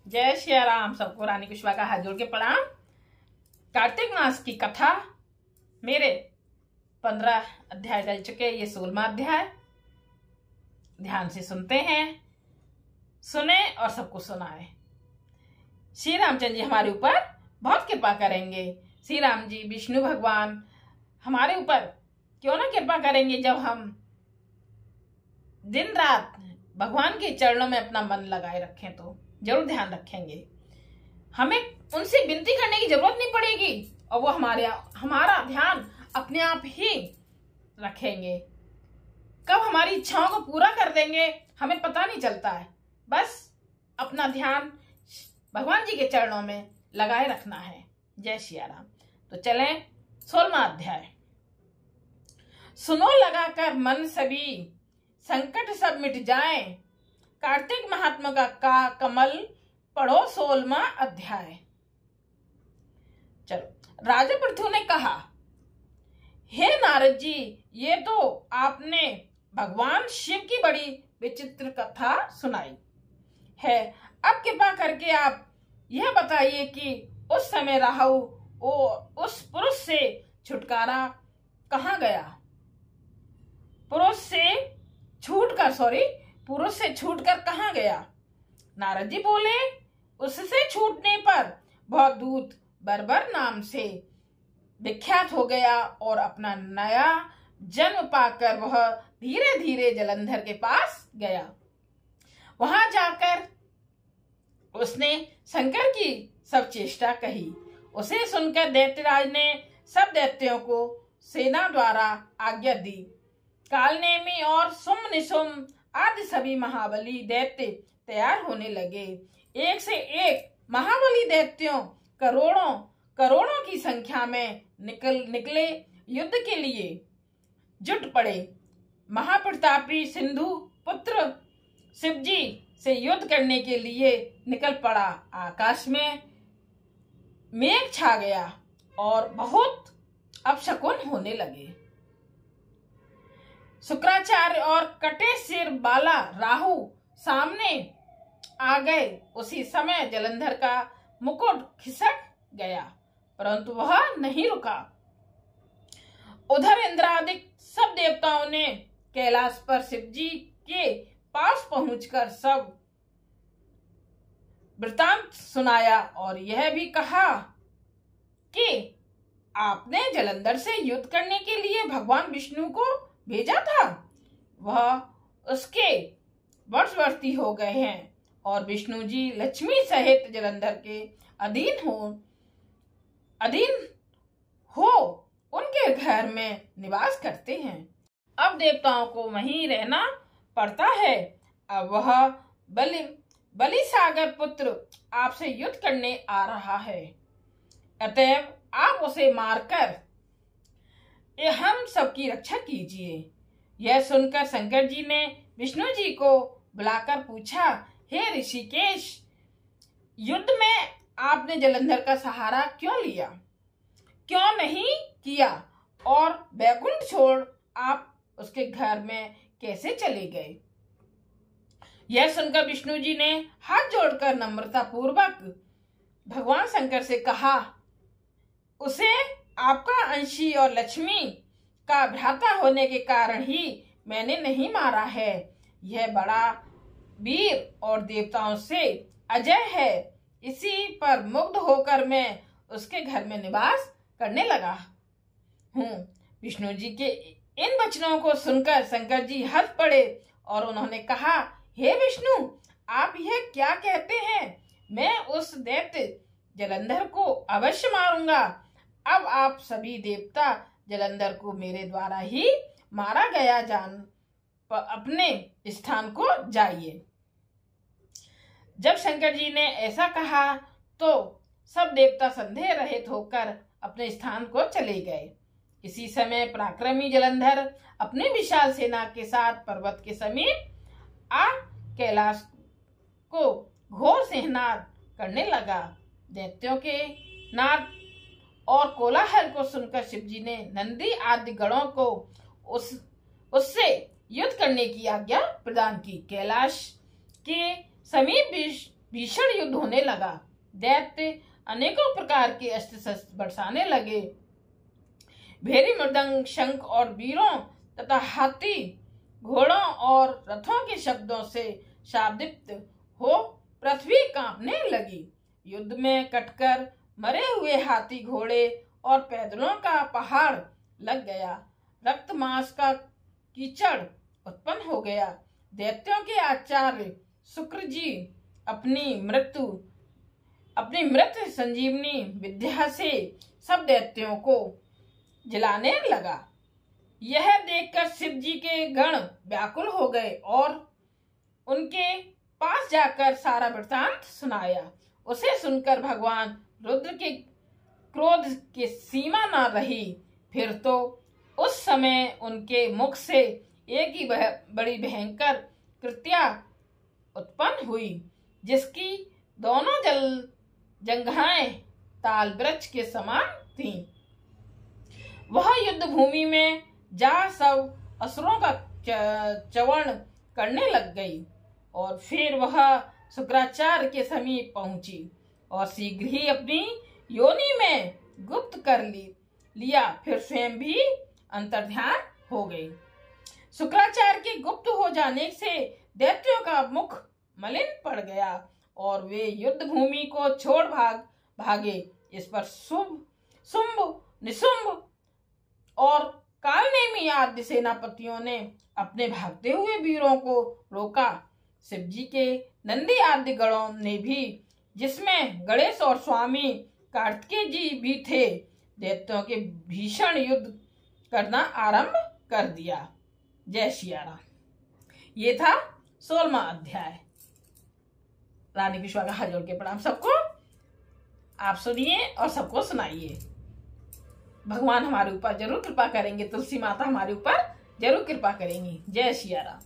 जय श्री राम। सबको रानी कुशवा का हाथ जोड़ के प्रणाम। कार्तिक मास की कथा मेरे 15 अध्याय चल चुके, ये 16वां अध्याय। ध्यान से सुनते हैं, सुने और सबको सुनाए। श्री रामचंद्र जी हमारे ऊपर बहुत कृपा करेंगे। श्री राम जी विष्णु भगवान हमारे ऊपर क्यों ना कृपा करेंगे जब हम दिन रात भगवान के चरणों में अपना मन लगाए रखें तो जरूर ध्यान रखेंगे। हमें उनसे विनती करने की जरूरत नहीं पड़ेगी और वो हमारा ध्यान अपने आप ही रखेंगे। कब हमारी इच्छाओं को पूरा कर देंगे हमें पता नहीं चलता है। बस अपना ध्यान भगवान जी के चरणों में लगाए रखना है। जय श्री राम। तो चलें 16वां अध्याय। सुनो लगाकर मन सभी, संकट सब मिट जाए। कार्तिक महात्मा का कमल पढ़ो 16वां अध्याय। चलो, राजा पृथु ने कहा, हे नारद जी, ये तो आपने भगवान शिव की बड़ी विचित्र कथा सुनाई है। अब कृपा करके आप यह बताइए कि उस समय राहु उस पुरुष से छुटकारा कहाँ गया। पुरुष से छूटकर कहाँ गया। नारद जी बोले, उससे छूटने पर वह दूत बर्बर नाम से विख्यात हो गया और अपना नया जन्म पाकर वह धीरे धीरे जलंधर के पास गया। वहां जाकर उसने शंकर की सब चेष्टा कही। उसे सुनकर दैत्यराज ने सब दैत्यों को सेना द्वारा आज्ञा दी। कालनेमी और सुम निशुम आदि सभी महाबली दैत्य तैयार होने लगे। एक से एक महाबली दैत्यों करोड़ों की संख्या में निकले युद्ध के लिए जुट पड़े। महाप्रतापी सिंधु पुत्र शिवजी से युद्ध करने के लिए निकल पड़ा। आकाश में मेघ छा गया और बहुत अपशकुन होने लगे। शुक्राचार्य और कटे सिर बाला राहु सामने आ गए। उसी समय जलंधर का मुकुट खिसक गया, परंतु वह नहीं रुका। उधर इंद्रादिक सब देवताओं ने कैलाश पर शिवजी के पास पहुंचकर सब वृतांत सुनाया और यह भी कहा कि आपने जलंधर से युद्ध करने के लिए भगवान विष्णु को भेजा था। वह उसके वशवर्ती हो गए हैं और विष्णु जी लक्ष्मी सहित जलंधर के अधीन हो उनके घर में निवास करते हैं। अब देवताओं को वहीं रहना पड़ता है। अब वह बलि सागर पुत्र आपसे युद्ध करने आ रहा है, अतएव आप उसे मारकर हम सबकी रक्षा कीजिए। यह सुनकर शंकर जी ने विष्णु जी को बुलाकर पूछा, हे ऋषिकेश, युद्ध में आपने जलंधर का सहारा क्यों लिया, क्यों नहीं किया और बैकुंठ छोड़ आप उसके घर में कैसे चले गए। यह सुनकर विष्णु जी ने हाथ जोड़कर नम्रता पूर्वक भगवान शंकर से कहा, उसे आपका अंशी और लक्ष्मी का भ्राता होने के कारण ही मैंने नहीं मारा है। यह बड़ा वीर और देवताओं से अजय है। इसी पर मुग्ध होकर मैं उसके घर में निवास करने लगा हूँ। विष्णु जी के इन वचनों को सुनकर शंकर जी हंस पड़े और उन्होंने कहा, हे विष्णु, आप यह क्या कहते हैं। मैं उस दैत्य जलंधर को अवश्य मारूंगा। अब आप सभी देवता जलंधर को मेरे द्वारा ही मारा गया जान अपने स्थान को जाइए। जब शंकर जी ने ऐसा कहा तो सब देवता संदेह रहित होकर अपने स्थान को चले गए। इसी समय पराक्रमी जलंधर अपनी विशाल सेना के साथ पर्वत के समीप आ कैलाश को घोर सिंहनाद करने लगा। दैत्यों के नाद और कोलाहल को सुनकर शिवजी ने नंदी आदि गणों को उससे युद्ध करने की आज्ञा प्रदान की। कैलाश के समीप भीषण युद्ध होने लगा। दैत्य अनेकों प्रकार के अस्त्र शस्त्र बरसाने लगे। भेरी, मृदंग, शंख और वीरों तथा हाथी, घोड़ों और रथों के शब्दों से शाब्दित हो पृथ्वी कांपने लगी। युद्ध में कटकर मरे हुए हाथी, घोड़े और पैदलों का पहाड़ लग गया। रक्त मांस का कीचड़ उत्पन्न हो गया। दैत्यों के आचार्य शुक्र जी अपनी मृत संजीवनी विद्या से सब दैत्यों को जलाने लगा। यह देखकर शिव जी के गण व्याकुल हो गए और उनके पास जाकर सारा वृत्तांत सुनाया। उसे सुनकर भगवान रुद्र के क्रोध की सीमा न रही। फिर तो उस समय उनके मुख से एक ही बड़ी भयंकर कृत्या उत्पन्न हुई, जिसकी दोनों जंघाएं ताल वृक्ष के समान थीं। वह युद्ध भूमि में जा सब असुरों का च्यवण करने लग गई और फिर वह शुक्राचार्य के समीप पहुंची और शीघ्र ही अपनी योनि में गुप्त कर लिया। फिर स्वयं भी अंतर्ध्यान हो गई। शुक्राचार्य के गुप्त हो जाने से दैत्यों का मुख मलिन पड़ गया और वे युद्ध भूमि को छोड़ भागे। इस पर शुंभ, निशुंभ और कालनेमी आदि सेनापतियों ने अपने भागते हुए वीरों को रोका। शिव जी के नंदी आदि गणों ने भी, जिसमें गणेश और स्वामी कार्तिकेय जी भी थे, दैत्यों के भीषण युद्ध करना आरंभ कर दिया। जय सिया राम। ये था 16वां अध्याय। रानी विश्वा का हाथ जोड़ के प्रणाम सबको। आप सुनिए और सबको सुनाइए। भगवान हमारे ऊपर जरूर कृपा करेंगे, तुलसी माता हमारे ऊपर जरूर कृपा करेंगी। जय सिया राम।